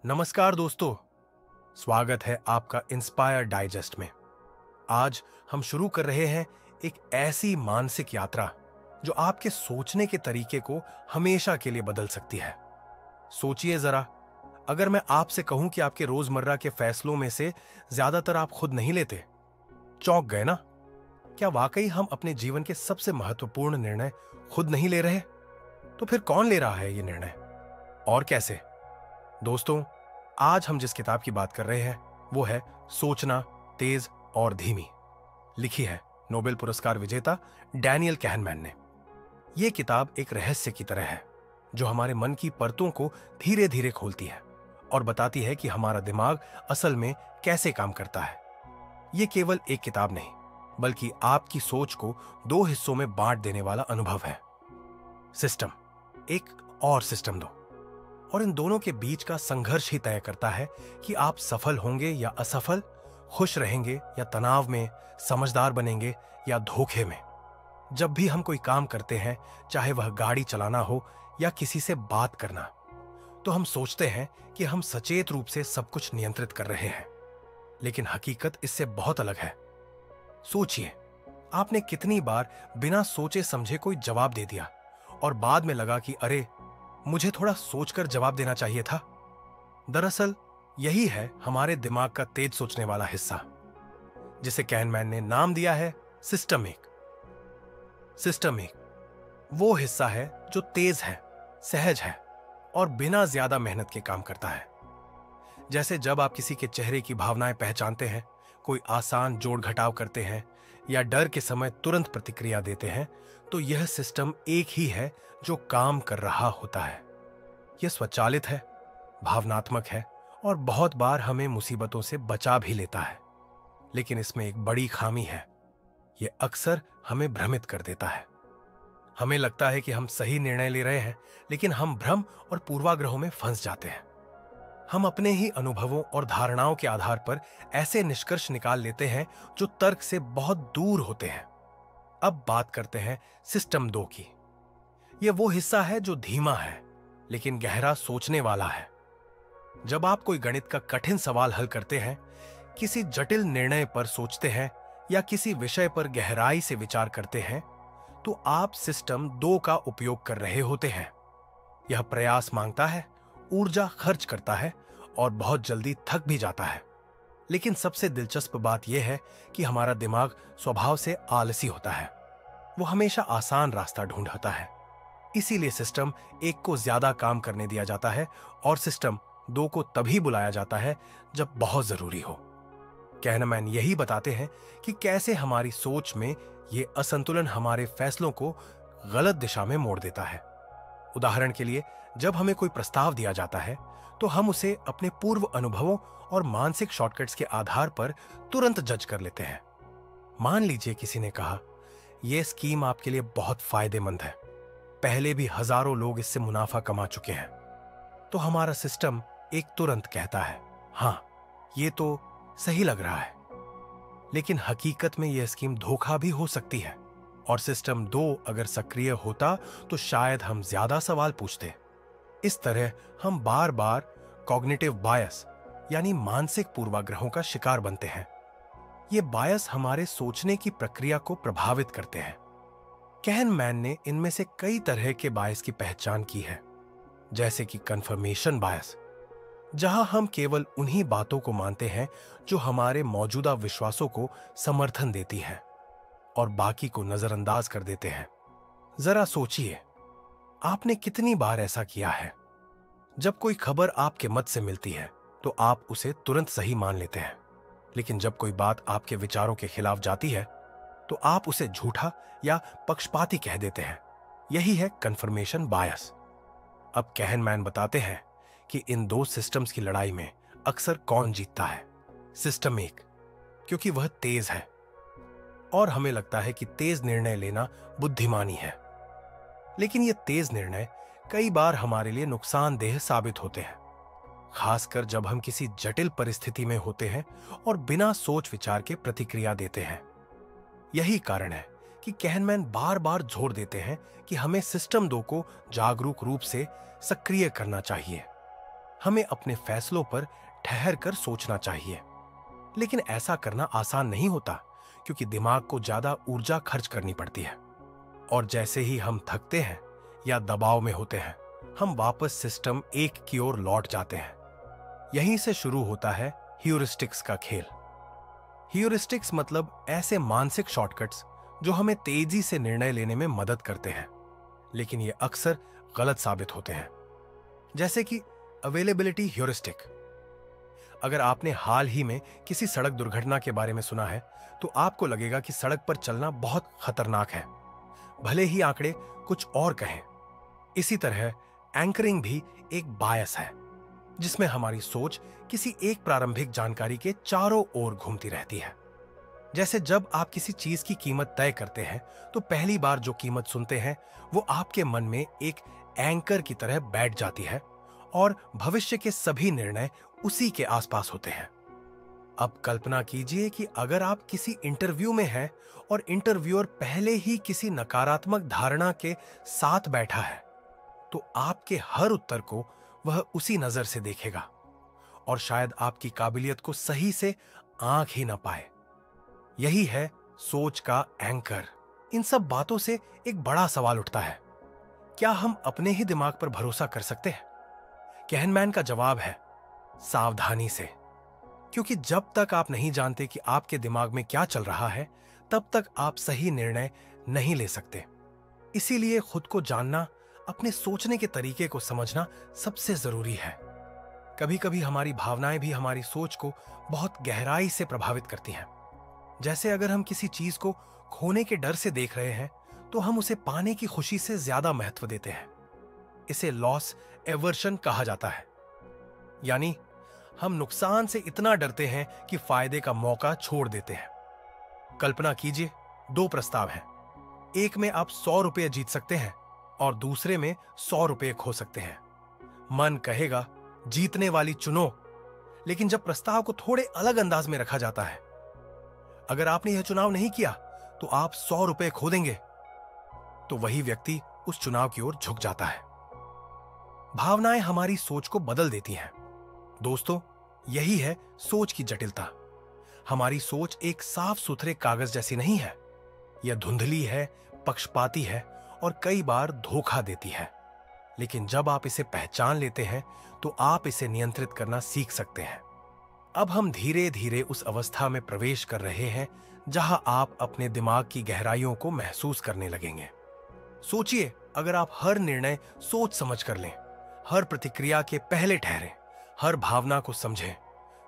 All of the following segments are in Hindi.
नमस्कार दोस्तों, स्वागत है आपका इंस्पायर डाइजेस्ट में। आज हम शुरू कर रहे हैं एक ऐसी मानसिक यात्रा जो आपके सोचने के तरीके को हमेशा के लिए बदल सकती है। सोचिए जरा, अगर मैं आपसे कहूं कि आपके रोजमर्रा के फैसलों में से ज्यादातर आप खुद नहीं लेते, चौंक गए ना? क्या वाकई हम अपने जीवन के सबसे महत्वपूर्ण निर्णय खुद नहीं ले रहे? तो फिर कौन ले रहा है ये निर्णय और कैसे? दोस्तों, आज हम जिस किताब की बात कर रहे हैं वो है सोचना तेज और धीमी। लिखी है नोबेल पुरस्कार विजेता डैनियल कहनमैन ने। यह किताब एक रहस्य की तरह है जो हमारे मन की परतों को धीरे धीरे खोलती है और बताती है कि हमारा दिमाग असल में कैसे काम करता है। यह केवल एक किताब नहीं, बल्कि आपकी सोच को दो हिस्सों में बांट देने वाला अनुभव है। सिस्टम एक और सिस्टम दो, और इन दोनों के बीच का संघर्ष ही तय करता है कि आप सफल होंगे या असफल, खुश रहेंगे या तनाव में, समझदार बनेंगे या धोखे में। जब भी हम कोई काम करते हैं, चाहे वह गाड़ी चलाना हो या किसी से बात करना, तो हम सोचते हैं कि हम सचेत रूप से सब कुछ नियंत्रित कर रहे हैं, लेकिन हकीकत इससे बहुत अलग है। सोचिए, आपने कितनी बार बिना सोचे समझे कोई जवाब दे दिया और बाद में लगा कि अरे, मुझे थोड़ा सोचकर जवाब देना चाहिए था। दरअसल यही है हमारे दिमाग का तेज सोचने वाला हिस्सा, जिसे कहनमैन ने नाम दिया है सिस्टम एक। सिस्टम एक वो हिस्सा है जो तेज है, सहज है और बिना ज्यादा मेहनत के काम करता है। जैसे जब आप किसी के चेहरे की भावनाएं पहचानते हैं, कोई आसान जोड़ घटाव करते हैं या डर के समय तुरंत प्रतिक्रिया देते हैं, तो यह सिस्टम एक ही है जो काम कर रहा होता है। यह स्वचालित है, भावनात्मक है और बहुत बार हमें मुसीबतों से बचा भी लेता है। लेकिन इसमें एक बड़ी खामी है, यह अक्सर हमें भ्रमित कर देता है। हमें लगता है कि हम सही निर्णय ले रहे हैं, लेकिन हम भ्रम और पूर्वाग्रहों में फंस जाते हैं। हम अपने ही अनुभवों और धारणाओं के आधार पर ऐसे निष्कर्ष निकाल लेते हैं जो तर्क से बहुत दूर होते हैं। अब बात करते हैं सिस्टम दो की। यह वो हिस्सा है जो धीमा है लेकिन गहरा सोचने वाला है। जब आप कोई गणित का कठिन सवाल हल करते हैं, किसी जटिल निर्णय पर सोचते हैं या किसी विषय पर गहराई से विचार करते हैं, तो आप सिस्टम दो का उपयोग कर रहे होते हैं। यह प्रयास मांगता है, ऊर्जा खर्च करता है और बहुत जल्दी थक भी जाता है। लेकिन सबसे दिलचस्प बात यह है कि हमारा दिमाग स्वभाव से आलसी होता है। वो हमेशा आसान रास्ता ढूंढता है। इसीलिए सिस्टम एक को ज्यादा काम करने दिया जाता है और सिस्टम दो को तभी बुलाया जाता है जब बहुत जरूरी हो। कहनमैन यही बताते हैं कि कैसे हमारी सोच में ये असंतुलन हमारे फैसलों को गलत दिशा में मोड़ देता है। उदाहरण के लिए, जब हमें कोई प्रस्ताव दिया जाता है तो हम उसे अपने पूर्व अनुभवों और मानसिक शॉर्टकट्स के आधार पर तुरंत जज कर लेते हैं। मान लीजिए किसी ने कहा, यह स्कीम आपके लिए बहुत फायदेमंद है, पहले भी हजारों लोग इससे मुनाफा कमा चुके हैं। तो हमारा सिस्टम एक तुरंत कहता है, हां, यह तो सही लग रहा है। लेकिन हकीकत में यह स्कीम धोखा भी हो सकती है, और सिस्टम दो अगर सक्रिय होता तो शायद हम ज्यादा सवाल पूछते। इस तरह हम बार बार कॉग्निटिव बायस यानी मानसिक पूर्वाग्रहों का शिकार बनते हैं। ये बायस हमारे सोचने की प्रक्रिया को प्रभावित करते हैं। कहनमैन ने इनमें से कई तरह के बायस की पहचान की है, जैसे कि कंफर्मेशन बायस, जहां हम केवल उन्हीं बातों को मानते हैं जो हमारे मौजूदा विश्वासों को समर्थन देती हैं और बाकी को नजरअंदाज कर देते हैं। जरा सोचिए, आपने कितनी बार ऐसा किया है? जब कोई खबर आपके मत से मिलती है तो आप उसे तुरंत सही मान लेते हैं, लेकिन जब कोई बात आपके विचारों के खिलाफ जाती है तो आप उसे झूठा या पक्षपाती कह देते हैं। यही है कंफर्मेशन बायस। अब कहनमैन बताते हैं कि इन दो सिस्टम्स की लड़ाई में अक्सर कौन जीतता है। सिस्टम एक, क्योंकि वह तेज है और हमें लगता है कि तेज निर्णय लेना बुद्धिमानी है। लेकिन ये तेज निर्णय कई बार हमारे लिए नुकसानदेह साबित होते हैं, खासकर जब हम किसी जटिल परिस्थिति में होते हैं और बिना सोच विचार के प्रतिक्रिया देते हैं। यही कारण है कि कहनमैन बार बार जोर देते हैं कि हमें सिस्टम दो को जागरूक रूप से सक्रिय करना चाहिए। हमें अपने फैसलों पर ठहर कर सोचना चाहिए। लेकिन ऐसा करना आसान नहीं होता, क्योंकि दिमाग को ज्यादा ऊर्जा खर्च करनी पड़ती है। और जैसे ही हम थकते हैं या दबाव में होते हैं, हम वापस सिस्टम एक की ओर लौट जाते हैं। यहीं से शुरू होता है ह्यूरिस्टिक्स का खेल। ह्यूरिस्टिक्स मतलब ऐसे मानसिक शॉर्टकट्स जो हमें तेजी से निर्णय लेने में मदद करते हैं, लेकिन ये अक्सर गलत साबित होते हैं। जैसे कि अवेलेबिलिटी ह्यूरिस्टिक। अगर आपने हाल ही में किसी सड़क दुर्घटना के बारे में सुना है, तो आपको लगेगा कि सड़क पर चलना बहुत खतरनाक है, भले ही आंकड़े कुछ और कहें। इसी तरह एंकरिंग भी एक बायस है, जिसमें हमारी सोच किसी एक प्रारंभिक जानकारी के चारों ओर घूमती रहती है। जैसे जब आप किसी चीज की कीमत तय करते हैं, तो पहली बार जो कीमत सुनते हैं वो आपके मन में एक एंकर की तरह बैठ जाती है, और भविष्य के सभी निर्णय उसी के आसपास होते हैं। अब कल्पना कीजिए कि अगर आप किसी इंटरव्यू में हैं और इंटरव्यूअर पहले ही किसी नकारात्मक धारणा के साथ बैठा है, तो आपके हर उत्तर को वह उसी नजर से देखेगा और शायद आपकी काबिलियत को सही से आंक ही ना पाए। यही है सोच का एंकर। इन सब बातों से एक बड़ा सवाल उठता है, क्या हम अपने ही दिमाग पर भरोसा कर सकते हैं? कहनमैन का जवाब है, सावधानी से। क्योंकि जब तक आप नहीं जानते कि आपके दिमाग में क्या चल रहा है, तब तक आप सही निर्णय नहीं ले सकते। इसीलिए खुद को जानना, अपने सोचने के तरीके को समझना सबसे जरूरी है। कभी कभी हमारी भावनाएं भी हमारी सोच को बहुत गहराई से प्रभावित करती हैं। जैसे अगर हम किसी चीज को खोने के डर से देख रहे हैं, तो हम उसे पाने की खुशी से ज्यादा महत्व देते हैं। इसे लॉस एवर्शन कहा जाता है, यानी हम नुकसान से इतना डरते हैं कि फायदे का मौका छोड़ देते हैं। कल्पना कीजिए, दो प्रस्ताव हैं। एक में आप 100 रुपये जीत सकते हैं और दूसरे में 100 रुपये खो सकते हैं। मन कहेगा जीतने वाली चुनो, लेकिन जब प्रस्ताव को थोड़े अलग अंदाज में रखा जाता है, अगर आपने यह चुनाव नहीं किया तो आप 100 रुपये खो देंगे, तो वही व्यक्ति उस चुनाव की ओर झुक जाता है। भावनाएं हमारी सोच को बदल देती हैं। दोस्तों, यही है सोच की जटिलता। हमारी सोच एक साफ सुथरे कागज जैसी नहीं है। यह धुंधली है, पक्षपाती है और कई बार धोखा देती है। लेकिन जब आप इसे पहचान लेते हैं, तो आप इसे नियंत्रित करना सीख सकते हैं। अब हम धीरे धीरे उस अवस्था में प्रवेश कर रहे हैं जहां आप अपने दिमाग की गहराइयों को महसूस करने लगेंगे। सोचिए, अगर आप हर निर्णय सोच समझ कर लें, हर प्रतिक्रिया के पहले ठहरें, हर भावना को समझें,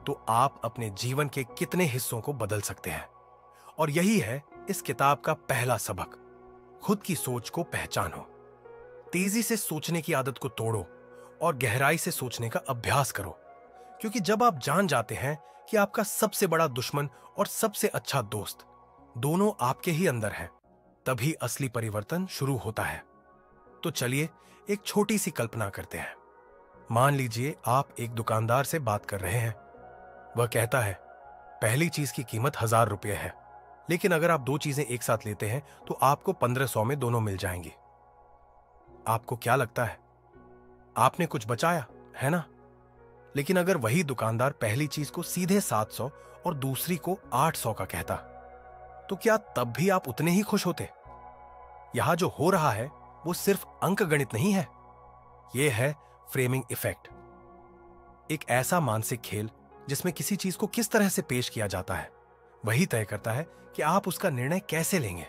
तो आप अपने जीवन के कितने हिस्सों को बदल सकते हैं। और यही है इस किताब का पहला सबक। खुद की सोच को पहचानो, तेजी से सोचने की आदत को तोड़ो और गहराई से सोचने का अभ्यास करो। क्योंकि जब आप जान जाते हैं कि आपका सबसे बड़ा दुश्मन और सबसे अच्छा दोस्त दोनों आपके ही अंदर हैं, तभी असली परिवर्तन शुरू होता है। तो चलिए एक छोटी सी कल्पना करते हैं। मान लीजिए आप एक दुकानदार से बात कर रहे हैं। वह कहता है, पहली चीज की कीमत 1000 रुपये है, लेकिन अगर आप दो चीजें एक साथ लेते हैं तो आपको 1500 में दोनों मिल जाएंगी। आपको क्या लगता है? आपने कुछ बचाया, है ना? लेकिन अगर वही दुकानदार पहली चीज को सीधे 700 और दूसरी को 800 का कहता, तो क्या तब भी आप उतने ही खुश होते? यहां जो हो रहा है वो सिर्फ अंकगणित नहीं है, यह है फ्रेमिंग इफेक्ट। एक ऐसा मानसिक खेल जिसमें किसी चीज को किस तरह से पेश किया जाता है, वही तय करता है कि आप उसका निर्णय कैसे लेंगे।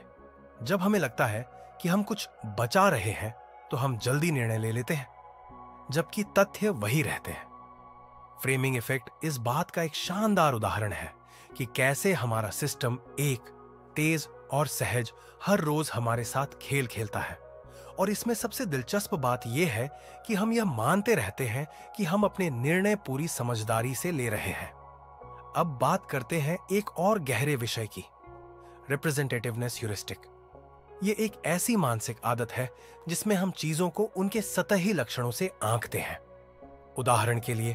जब हमें लगता है कि हम कुछ बचा रहे हैं, तो हम जल्दी निर्णय ले लेते हैं, जबकि तथ्य वही रहते हैं। फ्रेमिंग इफेक्ट इस बात का एक शानदार उदाहरण है कि कैसे हमारा सिस्टम एक तेज और सहज हर रोज हमारे साथ खेल खेलता है। और इसमें सबसे दिलचस्प बात यह है कि हम यह मानते रहते हैं कि हम अपने निर्णय पूरी समझदारी से ले रहे हैं। अब बात करते हैं एक और गहरे विषय की, रिप्रेजेंटेटिवनेस ह्यूरिस्टिक। ये एक ऐसी मानसिक आदत है जिसमें हम चीजों को उनके सतही लक्षणों से आंकते हैं। उदाहरण के लिए,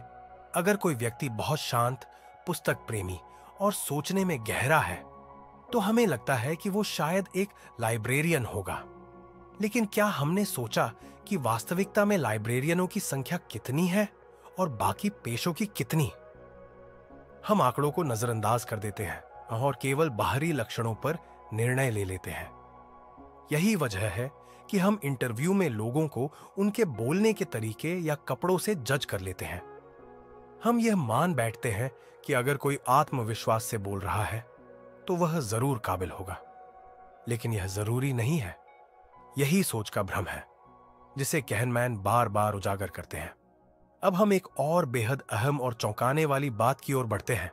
अगर कोई व्यक्ति बहुत शांत, पुस्तक प्रेमी और सोचने में गहरा है, तो हमें लगता है कि वो शायद एक लाइब्रेरियन होगा। लेकिन क्या हमने सोचा कि वास्तविकता में लाइब्रेरियनों की संख्या कितनी है और बाकी पेशों की कितनी। हम आंकड़ों को नजरअंदाज कर देते हैं और केवल बाहरी लक्षणों पर निर्णय ले लेते हैं। यही वजह है कि हम इंटरव्यू में लोगों को उनके बोलने के तरीके या कपड़ों से जज कर लेते हैं। हम यह मान बैठते हैं कि अगर कोई आत्मविश्वास से बोल रहा है तो वह जरूर काबिल होगा, लेकिन यह जरूरी नहीं है। यही सोच का भ्रम है जिसे कहनमैन बार बार उजागर करते हैं। अब हम एक और बेहद अहम और चौंकाने वाली बात की ओर बढ़ते हैं,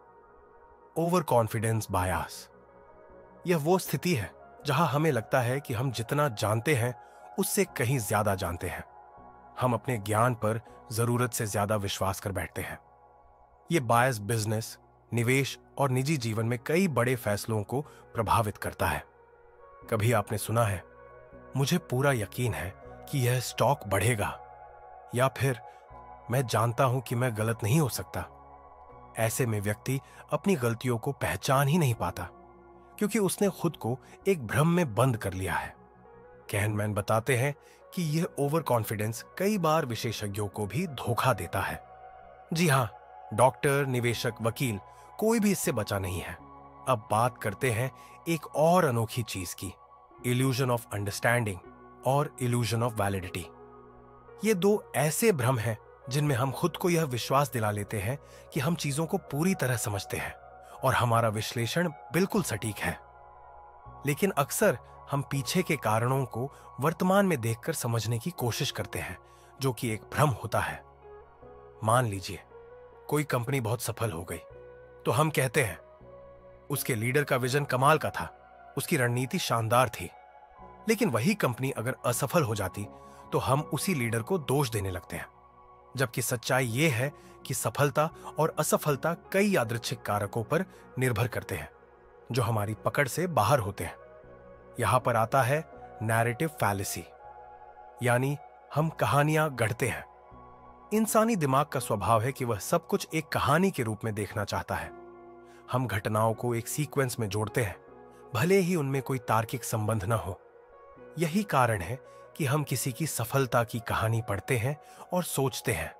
ओवर कॉन्फिडेंस बायस। यह वो स्थिति है जहां हमें लगता है कि हम जितना जानते हैं उससे कहीं ज्यादा जानते हैं। हम अपने ज्ञान पर जरूरत से ज्यादा विश्वास कर बैठते हैं। यह बायस बिजनेस, निवेश और निजी जीवन में कई बड़े फैसलों को प्रभावित करता है। कभी आपने सुना है, मुझे पूरा यकीन है कि यह स्टॉक बढ़ेगा, या फिर मैं जानता हूं कि मैं गलत नहीं हो सकता। ऐसे में व्यक्ति अपनी गलतियों को पहचान ही नहीं पाता क्योंकि उसने खुद को एक भ्रम में बंद कर लिया है। कहनमैन बताते हैं कि यह ओवर कॉन्फिडेंस कई बार विशेषज्ञों को भी धोखा देता है। जी हां, डॉक्टर, निवेशक, वकील, कोई भी इससे बचा नहीं है। अब बात करते हैं एक और अनोखी चीज की, इल्यूजन ऑफ अंडरस्टैंडिंग और इल्यूजन ऑफ वैलिडिटी। ये दो ऐसे भ्रम हैं जिनमें हम खुद को यह विश्वास दिला लेते हैं कि हम चीजों को पूरी तरह समझते हैं और हमारा विश्लेषण बिल्कुल सटीक है। लेकिन अक्सर हम पीछे के कारणों को वर्तमान में देखकर समझने की कोशिश करते हैं, जो कि एक भ्रम होता है। मान लीजिए कोई कंपनी बहुत सफल हो गई तो हम कहते हैं उसके लीडर का विजन कमाल का था, उसकी रणनीति शानदार थी। लेकिन वही कंपनी अगर असफल हो जाती तो हम उसी लीडर को दोष देने लगते हैं, जबकि सच्चाई यह है कि सफलता और असफलता कई यादृच्छिक कारकों पर निर्भर करते हैं जो हमारी पकड़ से बाहर होते हैं। यहां पर आता है नैरेटिव फैलेसी, यानी हम कहानियां गढ़ते हैं। इंसानी दिमाग का स्वभाव है कि वह सब कुछ एक कहानी के रूप में देखना चाहता है। हम घटनाओं को एक सीक्वेंस में जोड़ते हैं, भले ही उनमें कोई तार्किक संबंध न हो। यही कारण है कि हम किसी की सफलता की कहानी पढ़ते हैं और सोचते हैं,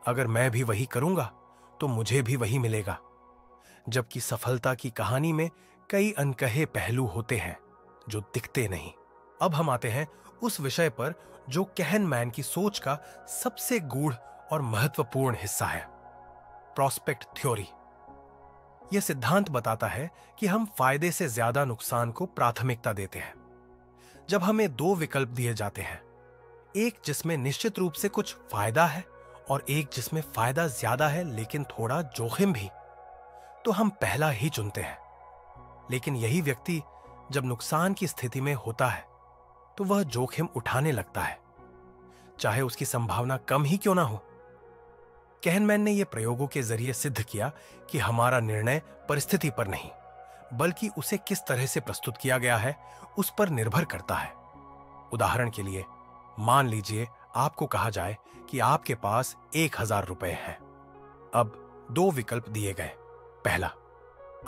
अगर मैं भी वही करूंगा तो मुझे भी वही मिलेगा। जबकि सफलता की कहानी में कई अनकहे पहलू होते हैं जो दिखते नहीं। अब हम आते हैं उस विषय पर जो कहनमैन की सोच का सबसे गूढ़ और महत्वपूर्ण हिस्सा है, प्रॉस्पेक्ट थ्योरी। यह सिद्धांत बताता है कि हम फायदे से ज्यादा नुकसान को प्राथमिकता देते हैं। जब हमें दो विकल्प दिए जाते हैं, एक जिसमें निश्चित रूप से कुछ फायदा है और एक जिसमें फायदा ज्यादा है लेकिन थोड़ा जोखिम भी, तो हम पहला ही चुनते हैं। लेकिन यही व्यक्ति जब नुकसान की स्थिति में होता है तो वह जोखिम उठाने लगता है, चाहे उसकी संभावना कम ही क्यों ना हो। कहनमैन ने यह प्रयोगों के जरिए सिद्ध किया कि हमारा निर्णय परिस्थिति पर नहीं, बल्कि उसे किस तरह से प्रस्तुत किया गया है उस पर निर्भर करता है। उदाहरण के लिए, मान लीजिए आपको कहा जाए कि आपके पास 1000 रुपए हैं। अब दो विकल्प दिए गए। पहला,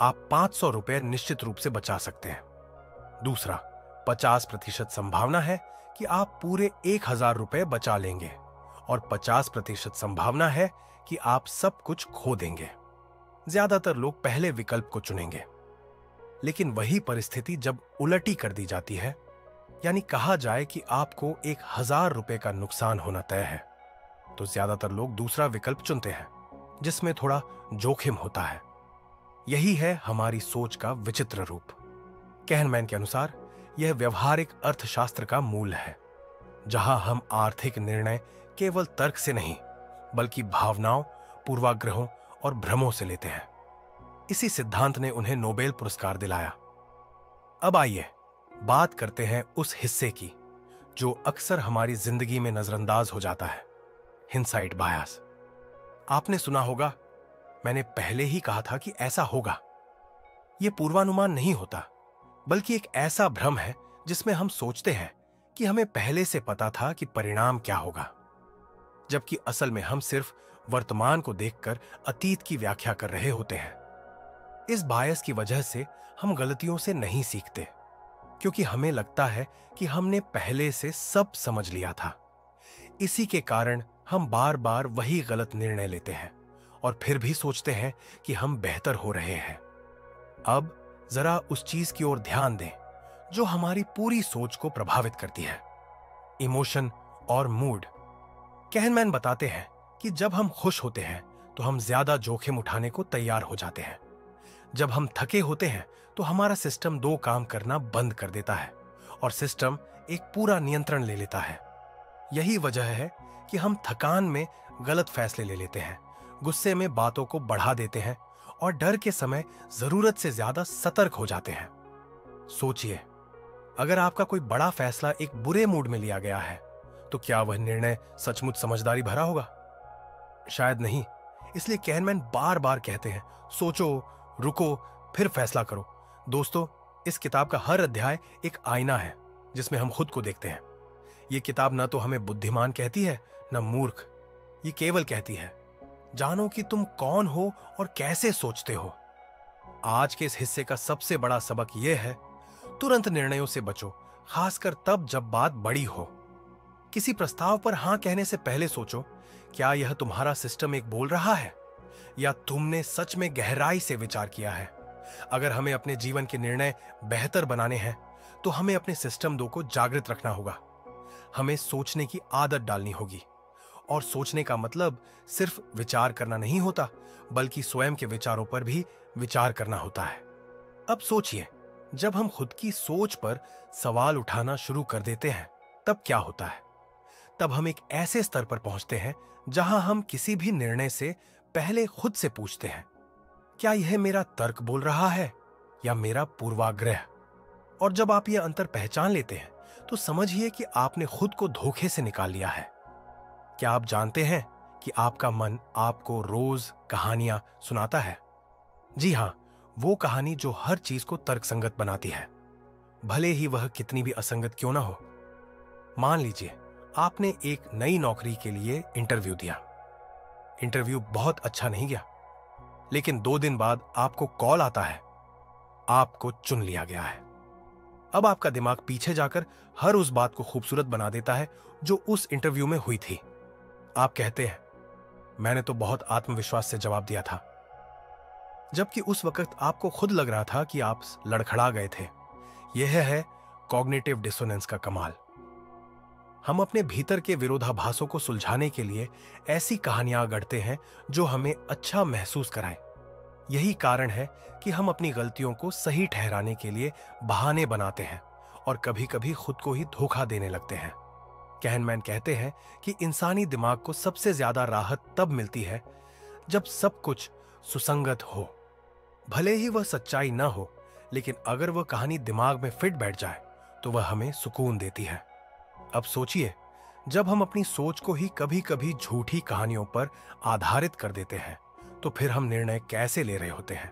आप 500 रुपए निश्चित रूप से बचा सकते हैं। दूसरा, 50% संभावना है कि आप पूरे 1000 रुपए बचा लेंगे और 50% संभावना है कि आप सब कुछ खो देंगे। ज्यादातर लोग पहले विकल्प को चुनेंगे। लेकिन वही परिस्थिति जब उलटी कर दी जाती है, यानी कहा जाए कि आपको 1000 रुपए का नुकसान होना तय है, तो ज्यादातर लोग दूसरा विकल्प चुनते हैं जिसमें थोड़ा जोखिम होता है। यही है हमारी सोच का विचित्र रूप। कहनमैन के अनुसार यह व्यवहारिक अर्थशास्त्र का मूल है, जहां हम आर्थिक निर्णय केवल तर्क से नहीं बल्कि भावनाओं, पूर्वाग्रहों और भ्रमों से लेते हैं। इसी सिद्धांत ने उन्हें नोबेल पुरस्कार दिलाया। अब आइए बात करते हैं उस हिस्से की जो अक्सर हमारी जिंदगी में नजरअंदाज हो जाता है, हिंडसाइट बायस। आपने सुना होगा, मैंने पहले ही कहा था कि ऐसा होगा। यह पूर्वानुमान नहीं होता, बल्कि एक ऐसा भ्रम है जिसमें हम सोचते हैं कि हमें पहले से पता था कि परिणाम क्या होगा, जबकि असल में हम सिर्फ वर्तमान को देखकर अतीत की व्याख्या कर रहे होते हैं। इस बायस की वजह से हम गलतियों से नहीं सीखते, क्योंकि हमें लगता है कि हमने पहले से सब समझ लिया था। इसी के कारण हम बार बार वही गलत निर्णय लेते हैं और फिर भी सोचते हैं कि हम बेहतर हो रहे हैं। अब जरा उस चीज की ओर ध्यान दें जो हमारी पूरी सोच को प्रभावित करती है, इमोशन और मूड। कहनमैन बताते हैं कि जब हम खुश होते हैं तो हम ज्यादा जोखिम उठाने को तैयार हो जाते हैं। जब हम थके होते हैं तो हमारा सिस्टम दो काम करना बंद कर देता है और सिस्टम एक पूरा नियंत्रण ले लेता है। यही वजह है कि हम थकान में गलत फैसले ले लेते हैं, गुस्से में बातों को बढ़ा देते हैं और डर के समय जरूरत से ज्यादा सतर्क हो जाते हैं। सोचिए, अगर आपका कोई बड़ा फैसला एक बुरे मूड में लिया गया है तो क्या वह निर्णय सचमुच समझदारी भरा होगा? शायद नहीं। इसलिए कहनमैन बार बार कहते हैं, सोचो, रुको, फिर फैसला करो। दोस्तों, इस किताब का हर अध्याय एक आईना है जिसमें हम खुद को देखते हैं। यह किताब न तो हमें बुद्धिमान कहती है न मूर्ख। ये केवल कहती है, जानो कि तुम कौन हो और कैसे सोचते हो। आज के इस हिस्से का सबसे बड़ा सबक यह है, तुरंत निर्णयों से बचो, खासकर तब जब बात बड़ी हो। किसी प्रस्ताव पर हां कहने से पहले सोचो, क्या यह तुम्हारा सिस्टम एक बोल रहा है या तुमने सच में गहराई से विचार किया है? अगर हमें अपने जीवन के निर्णय बेहतर बनाने हैं तो हमें अपने सिस्टम दो को जागृत रखना होगा। हमें सोचने की आदत डालनी होगी और सोचने का मतलब सिर्फ विचार करना नहीं होता, बल्कि स्वयं के विचारों पर भी विचार करना होता है। अब सोचिए, जब हम खुद की सोच पर सवाल उठाना शुरू कर देते हैं तब क्या होता है? तब हम एक ऐसे स्तर पर पहुंचते हैं जहां हम किसी भी निर्णय से पहले खुद से पूछते हैं, क्या यह मेरा तर्क बोल रहा है या मेरा पूर्वाग्रह? और जब आप यह अंतर पहचान लेते हैं तो समझिए कि आपने खुद को धोखे से निकाल लिया है। क्या आप जानते हैं कि आपका मन आपको रोज कहानियां सुनाता है? जी हां, वो कहानी जो हर चीज को तर्कसंगत बनाती है, भले ही वह कितनी भी असंगत क्यों ना हो। मान लीजिए आपने एक नई नौकरी के लिए इंटरव्यू दिया। इंटरव्यू बहुत अच्छा नहीं गया, लेकिन 2 दिन बाद आपको कॉल आता है, आपको चुन लिया गया है। अब आपका दिमाग पीछे जाकर हर उस बात को खूबसूरत बना देता है जो उस इंटरव्यू में हुई थी। आप कहते हैं, मैंने तो बहुत आत्मविश्वास से जवाब दिया था, जबकि उस वक्त आपको खुद लग रहा था कि आप लड़खड़ा गए थे। यह है कॉग्निटिव डिसोनेंस का कमाल। हम अपने भीतर के विरोधाभासों को सुलझाने के लिए ऐसी कहानियां गढ़ते हैं जो हमें अच्छा महसूस कराएं। यही कारण है कि हम अपनी गलतियों को सही ठहराने के लिए बहाने बनाते हैं और कभी-कभी खुद को ही धोखा देने लगते हैं। कहनमैन कहते हैं कि इंसानी दिमाग को सबसे ज्यादा राहत तब मिलती है जब सब कुछ सुसंगत हो। भले ही वह सच्चाई न हो, लेकिन अगर वह कहानी दिमाग में फिट बैठ जाए तो वह हमें सुकून देती है। अब सोचिए, जब हम अपनी सोच को ही कभी-कभी झूठी कहानियों पर आधारित कर देते हैं तो फिर हम निर्णय कैसे ले रहे होते हैं?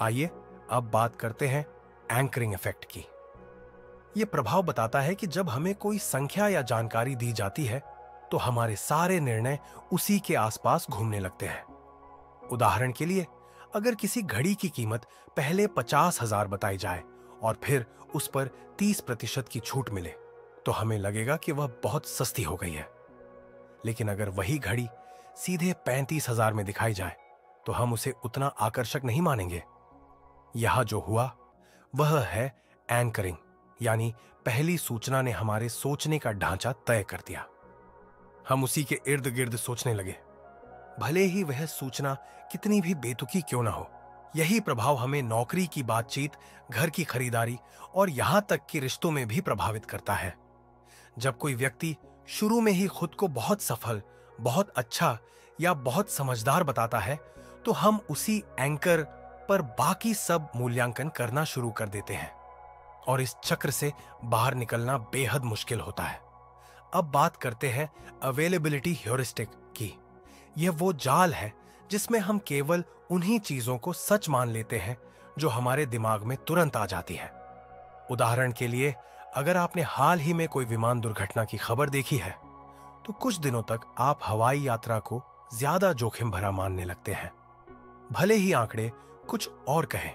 आइए अब बात करते हैं एंकरिंग इफेक्ट की। यह प्रभाव बताता है कि जब हमें कोई संख्या या जानकारी दी जाती है तो हमारे सारे निर्णय उसी के आसपास घूमने लगते हैं। उदाहरण के लिए, अगर किसी घड़ी की कीमत पहले 50,000 बताई जाए और फिर उस पर 30% की छूट मिले तो हमें लगेगा कि वह बहुत सस्ती हो गई है। लेकिन अगर वही घड़ी सीधे 35,000 में दिखाई जाए तो हम उसे उतना आकर्षक नहीं मानेंगे। यहां जो हुआ वह है एंकरिंग, यानी पहली सूचना ने हमारे सोचने का ढांचा तय कर दिया। हम उसी के इर्द गिर्द सोचने लगे, भले ही वह सूचना कितनी भी बेतुकी क्यों ना हो। यही प्रभाव हमें नौकरी की बातचीत, घर की खरीदारी और यहां तक कि रिश्तों में भी प्रभावित करता है। जब कोई व्यक्ति शुरू में ही खुद को बहुत सफल, बहुत अच्छा या बहुत समझदार बताता है तो हम उसी एंकर पर बाकी सब मूल्यांकन करना शुरू कर देते हैं और इस चक्र से बाहर निकलना बेहद मुश्किल होता है। अब बात करते हैं अवेलेबिलिटी ह्यूरिस्टिक की। यह वो जाल है जिसमें हम केवल उन्हीं चीजों को सच मान लेते हैं जो हमारे दिमाग में तुरंत आ जाती है। उदाहरण के लिए, अगर आपने हाल ही में कोई विमान दुर्घटना की खबर देखी है तो कुछ दिनों तक आप हवाई यात्रा को ज्यादा जोखिम भरा मानने लगते हैं, भले ही आंकड़े कुछ और कहें।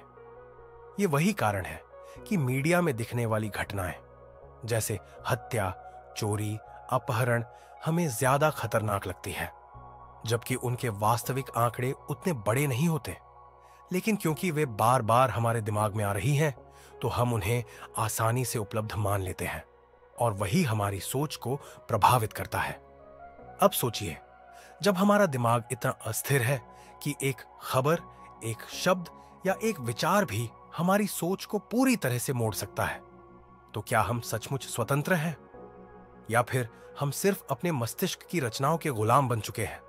यह वही कारण है कि मीडिया में दिखने वाली घटनाएं जैसे हत्या, चोरी, अपहरण हमें ज्यादा खतरनाक लगती है, जबकि उनके वास्तविक आंकड़े उतने बड़े नहीं होते। लेकिन क्योंकि वे बार बार हमारे दिमाग में आ रही हैं, तो हम उन्हें आसानी से उपलब्ध मान लेते हैं और वही हमारी सोच को प्रभावित करता है। अब सोचिए, जब हमारा दिमाग इतना अस्थिर है कि एक खबर, एक शब्द या एक विचार भी हमारी सोच को पूरी तरह से मोड़ सकता है, तो क्या हम सचमुच स्वतंत्र हैं, या फिर हम सिर्फ अपने मस्तिष्क की रचनाओं के गुलाम बन चुके हैं?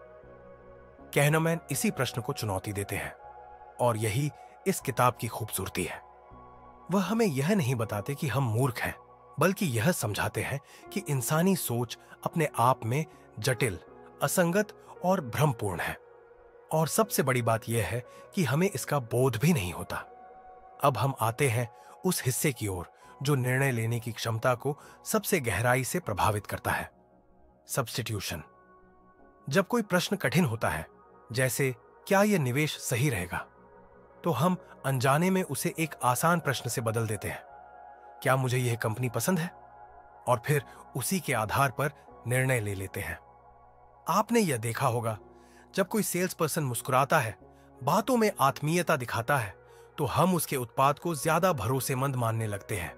कहनेमैन इसी प्रश्न को चुनौती देते हैं, और यही इस किताब की खूबसूरती है। वह हमें यह नहीं बताते कि हम मूर्ख हैं, बल्कि यह समझाते हैं कि इंसानी सोच अपने आप में जटिल, असंगत और भ्रमपूर्ण है। और सबसे बड़ी बात यह है कि हमें इसका बोध भी नहीं होता। अब हम आते हैं उस हिस्से की ओर जो निर्णय लेने की क्षमता को सबसे गहराई से प्रभावित करता है, सब्स्टिट्यूशन। जब कोई प्रश्न कठिन होता है, जैसे क्या यह निवेश सही रहेगा, तो हम अनजाने में उसे एक आसान प्रश्न से बदल देते हैं, क्या मुझे यह कंपनी पसंद है, और फिर उसी के आधार पर निर्णय ले लेते हैं। आपने यह देखा होगा, जब कोई सेल्स पर्सन मुस्कुराता है, बातों में आत्मीयता दिखाता है, तो हम उसके उत्पाद को ज्यादा भरोसेमंद मानने लगते हैं,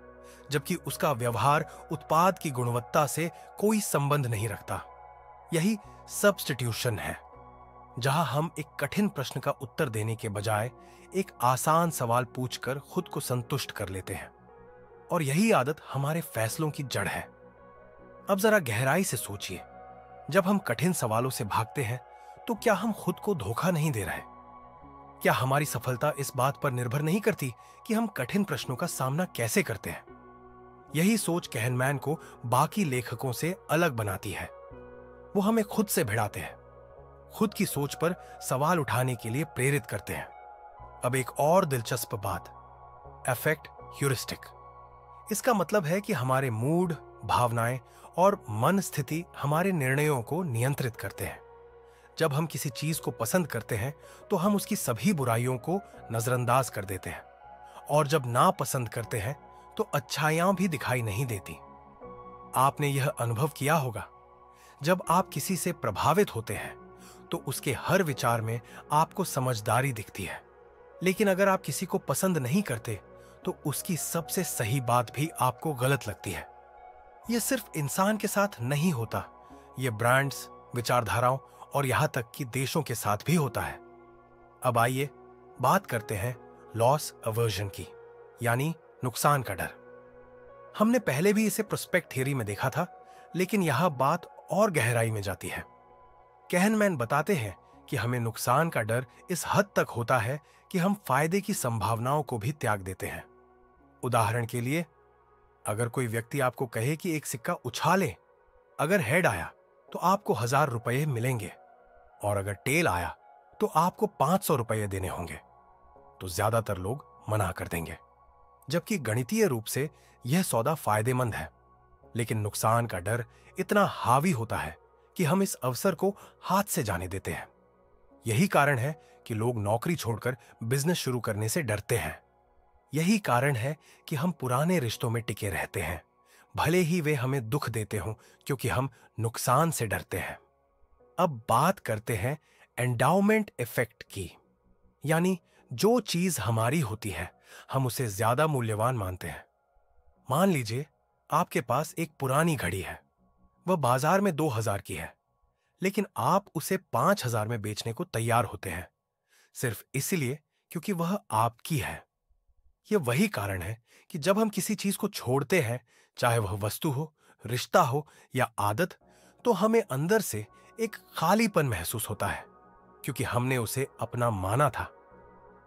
जबकि उसका व्यवहार उत्पाद की गुणवत्ता से कोई संबंध नहीं रखता। यही सब्स्टिट्यूशन है, जहां हम एक कठिन प्रश्न का उत्तर देने के बजाय एक आसान सवाल पूछकर खुद को संतुष्ट कर लेते हैं। और यही आदत हमारे फैसलों की जड़ है। अब जरा गहराई से सोचिए, जब हम कठिन सवालों से भागते हैं, तो क्या हम खुद को धोखा नहीं दे रहे? क्या हमारी सफलता इस बात पर निर्भर नहीं करती कि हम कठिन प्रश्नों का सामना कैसे करते हैं? यही सोच कहनेमैन को बाकी लेखकों से अलग बनाती है। वो हमें खुद से भिड़ाते हैं, खुद की सोच पर सवाल उठाने के लिए प्रेरित करते हैं। अब एक और दिलचस्प बात, अफेक्ट ह्यूरिस्टिक। इसका मतलब है कि हमारे मूड, भावनाएं और मन स्थिति हमारे निर्णयों को नियंत्रित करते हैं। जब हम किसी चीज को पसंद करते हैं, तो हम उसकी सभी बुराइयों को नजरअंदाज कर देते हैं, और जब नापसंद करते हैं, तो अच्छाइयां भी दिखाई नहीं देती। आपने यह अनुभव किया होगा, जब आप किसी से प्रभावित होते हैं, तो उसके हर विचार में आपको समझदारी दिखती है। लेकिन अगर आप किसी को पसंद नहीं करते, तो उसकी सबसे सही बात भी आपको गलत लगती है। यह सिर्फ इंसान के साथ नहीं होता, यह ब्रांड्स, विचारधाराओं और यहां तक कि देशों के साथ भी होता है। अब आइए बात करते हैं लॉस अवर्जन की, यानी नुकसान का डर। हमने पहले भी इसे प्रोस्पेक्ट थियरी में देखा था, लेकिन यहां बात और गहराई में जाती है। कहनेमैन बताते हैं कि हमें नुकसान का डर इस हद तक होता है कि हम फायदे की संभावनाओं को भी त्याग देते हैं। उदाहरण के लिए, अगर कोई व्यक्ति आपको कहे कि एक सिक्का उछाले, अगर हेड आया तो आपको 1000 रुपये मिलेंगे, और अगर टेल आया तो आपको 500 रुपये देने होंगे, तो ज्यादातर लोग मना कर देंगे, जबकि गणितीय रूप से यह सौदा फायदेमंद है। लेकिन नुकसान का डर इतना हावी होता है कि हम इस अवसर को हाथ से जाने देते हैं। यही कारण है कि लोग नौकरी छोड़कर बिजनेस शुरू करने से डरते हैं। यही कारण है कि हम पुराने रिश्तों में टिके रहते हैं, भले ही वे हमें दुख देते हों, क्योंकि हम नुकसान से डरते हैं। अब बात करते हैं एंडाउमेंट इफेक्ट की, यानी जो चीज हमारी होती है, हम उसे ज्यादा मूल्यवान मानते हैं। मान लीजिए आपके पास एक पुरानी घड़ी है, वह बाजार में 2000 की है, लेकिन आप उसे 5000 में बेचने को तैयार होते हैं, सिर्फ इसलिए क्योंकि वह आपकी है। यह वही कारण है कि जब हम किसी चीज को छोड़ते हैं, चाहे वह वस्तु हो, रिश्ता हो या आदत, तो हमें अंदर से एक खालीपन महसूस होता है, क्योंकि हमने उसे अपना माना था।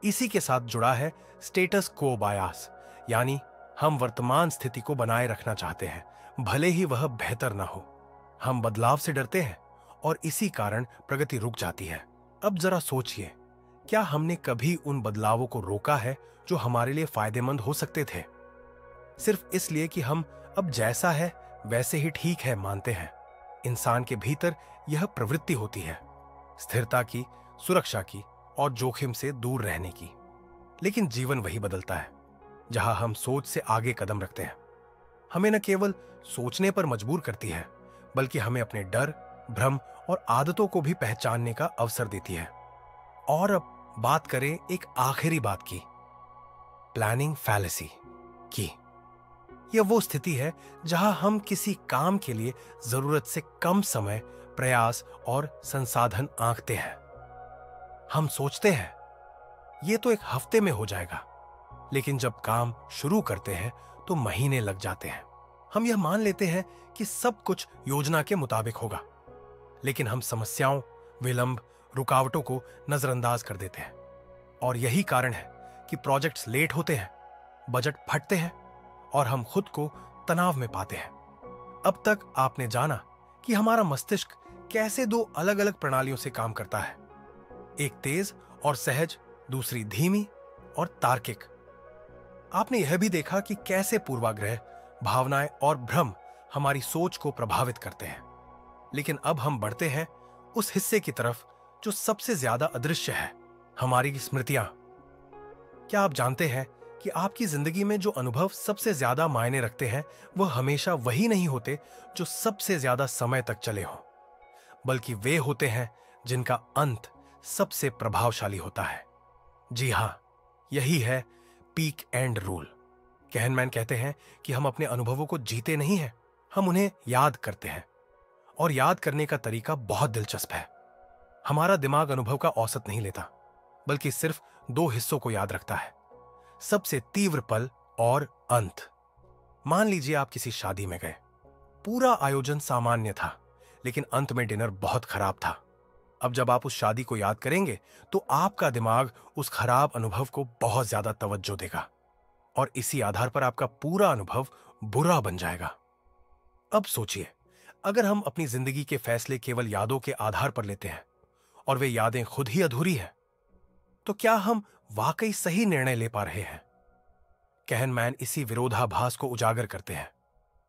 इसी के साथ जुड़ा है स्टेटस को बायस, यानी हम वर्तमान स्थिति को बनाए रखना चाहते हैं, भले ही वह बेहतर ना हो। हम बदलाव से डरते हैं और इसी कारण प्रगति रुक जाती है। अब जरा सोचिए, क्या हमने कभी उन बदलावों को रोका है जो हमारे लिए फायदेमंद हो सकते थे, सिर्फ इसलिए कि हम अब जैसा है वैसे ही ठीक है मानते हैं? इंसान के भीतर यह प्रवृत्ति होती है, स्थिरता की, सुरक्षा की और जोखिम से दूर रहने की। लेकिन जीवन वही बदलता है जहां हम सोच से आगे कदम रखते हैं। हमें न केवल सोचने पर मजबूर करती है, बल्कि हमें अपने डर, भ्रम और आदतों को भी पहचानने का अवसर देती है। और अब बात करें एक आखिरी बात की, प्लानिंग फैलेसी की। यह वो स्थिति है जहां हम किसी काम के लिए जरूरत से कम समय, प्रयास और संसाधन आंकते हैं। हम सोचते हैं ये तो एक हफ्ते में हो जाएगा, लेकिन जब काम शुरू करते हैं तो महीने लग जाते हैं। हम यह मान लेते हैं कि सब कुछ योजना के मुताबिक होगा, लेकिन हम समस्याओं, विलंब, रुकावटों को नजरअंदाज कर देते हैं। और यही कारण है कि प्रोजेक्ट्स लेट होते हैं, बजट फटते हैं और हम खुद को तनाव में पाते हैं। अब तक आपने जाना कि हमारा मस्तिष्क कैसे दो अलग अलग प्रणालियों से काम करता है, एक तेज और सहज, दूसरी धीमी और तार्किक। आपने यह भी देखा कि कैसे पूर्वाग्रह, भावनाएं और भ्रम हमारी सोच को प्रभावित करते हैं। लेकिन अब हम बढ़ते हैं उस हिस्से की तरफ जो सबसे ज्यादा अदृश्य है, हमारी स्मृतियां। क्या आप जानते हैं कि आपकी जिंदगी में जो अनुभव सबसे ज्यादा मायने रखते हैं वह हमेशा वही नहीं होते जो सबसे ज्यादा समय तक चले हों, बल्कि वे होते हैं जिनका अंत सबसे प्रभावशाली होता है। जी हां, यही है पीक एंड रूल। कहनमैन कहते हैं कि हम अपने अनुभवों को जीते नहीं हैं, हम उन्हें याद करते हैं। और याद करने का तरीका बहुत दिलचस्प है। हमारा दिमाग अनुभव का औसत नहीं लेता, बल्कि सिर्फ दो हिस्सों को याद रखता है, सबसे तीव्र पल और अंत। मान लीजिए आप किसी शादी में गए, पूरा आयोजन सामान्य था, लेकिन अंत में डिनर बहुत खराब था। अब जब आप उस शादी को याद करेंगे तो आपका दिमाग उस खराब अनुभव को बहुत ज्यादा तवज्जो देगा और इसी आधार पर आपका पूरा अनुभव बुरा बन जाएगा। अब सोचिए, अगर हम अपनी जिंदगी के फैसले केवल यादों के आधार पर लेते हैं और वे यादें खुद ही अधूरी हैं, तो क्या हम वाकई सही निर्णय ले पा रहे हैं? कहनमैन इसी विरोधाभास को उजागर करते हैं।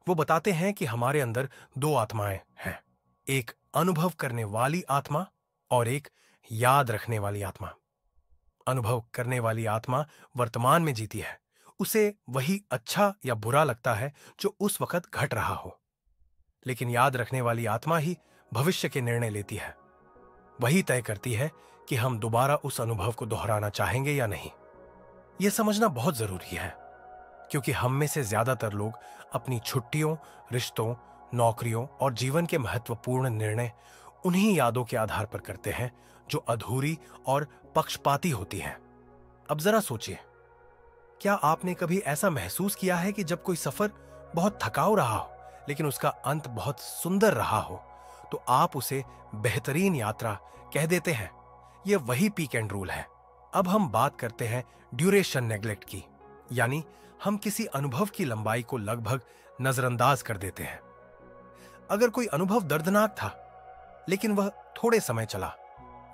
वो बताते हैं कि हमारे अंदर दो आत्माएं हैं, एक अनुभव करने वाली आत्मा और एक याद रखने वाली आत्मा। अनुभव करने वाली आत्मा वर्तमान में जीती है, उसे वही अच्छा या बुरा लगता है जो उस वक्त घट रहा हो। लेकिन याद रखने वाली आत्मा ही भविष्य के निर्णय लेती है, वही तय करती है कि हम दोबारा उस अनुभव को दोहराना चाहेंगे या नहीं। यह समझना बहुत जरूरी है, क्योंकि हम में से ज्यादातर लोग अपनी छुट्टियों, रिश्तों, नौकरियों और जीवन के महत्वपूर्ण निर्णय उन्हीं यादों के आधार पर करते हैं जो अधूरी और पक्षपाती होती हैं। अब जरा सोचिए, क्या आपने कभी ऐसा महसूस किया है कि जब कोई सफर बहुत थकाऊ रहा हो लेकिन उसका अंत बहुत सुंदर रहा हो, तो आप उसे बेहतरीन यात्रा कह देते हैं? यह वही पीक एंड रूल है। अब हम बात करते हैं ड्यूरेशन नेग्लेक्ट की, यानी हम किसी अनुभव की लंबाई को लगभग नजरअंदाज कर देते हैं। अगर कोई अनुभव दर्दनाक था लेकिन वह थोड़े समय चला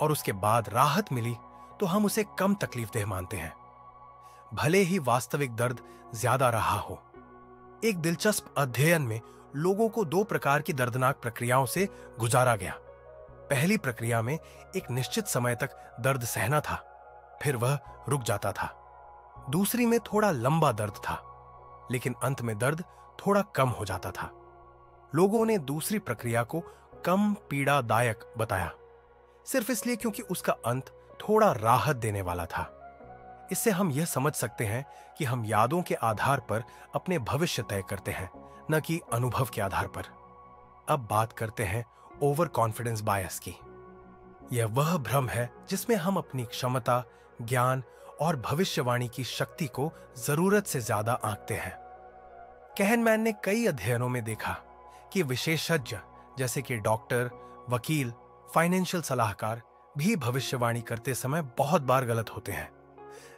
और उसके बाद राहत मिली, तो हम उसे कम तकलीफदेह मानते हैं, भले ही वास्तविक दर्द ज्यादा रहा हो। एक दिलचस्प अध्ययन में लोगों को दो प्रकार की दर्दनाक प्रक्रियाओं से गुजारा गया। पहली प्रक्रिया में एक निश्चित समय तक दर्द सहना था, फिर वह रुक जाता था। दूसरी में थोड़ा लंबा दर्द था, लेकिन अंत में दर्द थोड़ा कम हो जाता था। लोगों ने दूसरी प्रक्रिया को कम पीड़ादायक बताया, सिर्फ इसलिए क्योंकि उसका अंत थोड़ा राहत देने वाला था। इससे हम यह समझ सकते हैं कि हम यादों के आधार पर अपने भविष्य तय करते हैं, न कि अनुभव के आधार पर। अब बात करते हैं ओवर कॉन्फिडेंस बायस की। यह वह भ्रम है जिसमें हम अपनी क्षमता, ज्ञान और भविष्यवाणी की शक्ति को जरूरत से ज्यादा आंकते हैं। कहनमैन ने कई अध्ययनों में देखा कि विशेषज्ञ जैसे कि डॉक्टर, वकील, फाइनेंशियल सलाहकार भी भविष्यवाणी करते समय बहुत बार गलत होते हैं,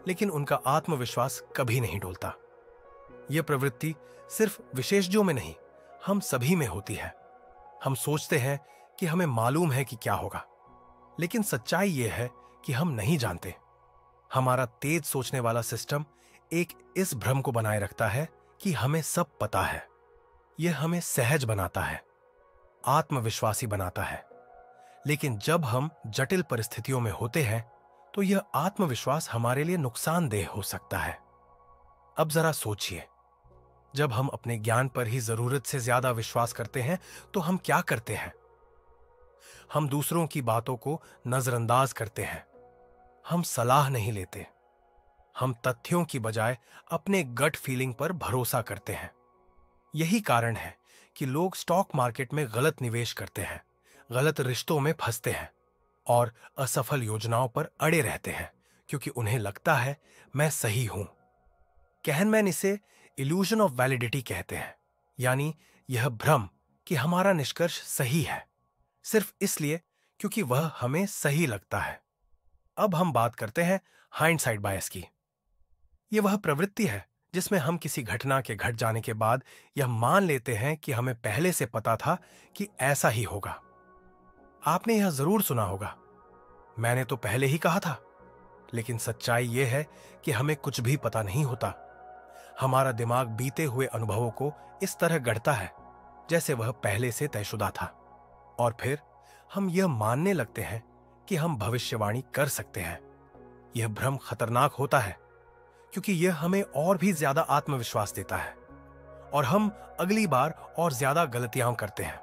लेकिन उनका आत्मविश्वास कभी नहीं डोलता। यह प्रवृत्ति सिर्फ विशेषज्ञों में नहीं, हम सभी में होती है। हम सोचते हैं कि हमें मालूम है कि क्या होगा, लेकिन सच्चाई यह है कि हम नहीं जानते। हमारा तेज सोचने वाला सिस्टम एक इस भ्रम को बनाए रखता है कि हमें सब पता है। यह हमें सहज बनाता है, आत्मविश्वासी बनाता है, लेकिन जब हम जटिल परिस्थितियों में होते हैं तो यह आत्मविश्वास हमारे लिए नुकसानदेह हो सकता है। अब जरा सोचिए, जब हम अपने ज्ञान पर ही जरूरत से ज्यादा विश्वास करते हैं तो हम क्या करते हैं? हम दूसरों की बातों को नजरअंदाज करते हैं। हम सलाह नहीं लेते। हम तथ्यों की बजाय अपने गट फीलिंग पर भरोसा करते हैं। यही कारण है कि लोग स्टॉक मार्केट में गलत निवेश करते हैं, गलत रिश्तों में फंसते हैं और असफल योजनाओं पर अड़े रहते हैं, क्योंकि उन्हें लगता है मैं सही हूं। कहनमैन इसे इल्यूजन ऑफ वैलिडिटी कहते हैं, यानी यह भ्रम कि हमारा निष्कर्ष सही है सिर्फ इसलिए क्योंकि वह हमें सही लगता है। अब हम बात करते हैं हाइंडसाइट बायस की। यह वह प्रवृत्ति है जिसमें हम किसी घटना के घट जाने के बाद यह मान लेते हैं कि हमें पहले से पता था कि ऐसा ही होगा। आपने यह जरूर सुना होगा, मैंने तो पहले ही कहा था। लेकिन सच्चाई यह है कि हमें कुछ भी पता नहीं होता। हमारा दिमाग बीते हुए अनुभवों को इस तरह गढ़ता है जैसे वह पहले से तयशुदा था, और फिर हम यह मानने लगते हैं कि हम भविष्यवाणी कर सकते हैं। यह भ्रम खतरनाक होता है क्योंकि यह हमें और भी ज्यादा आत्मविश्वास देता है और हम अगली बार और ज्यादा गलतियां करते हैं।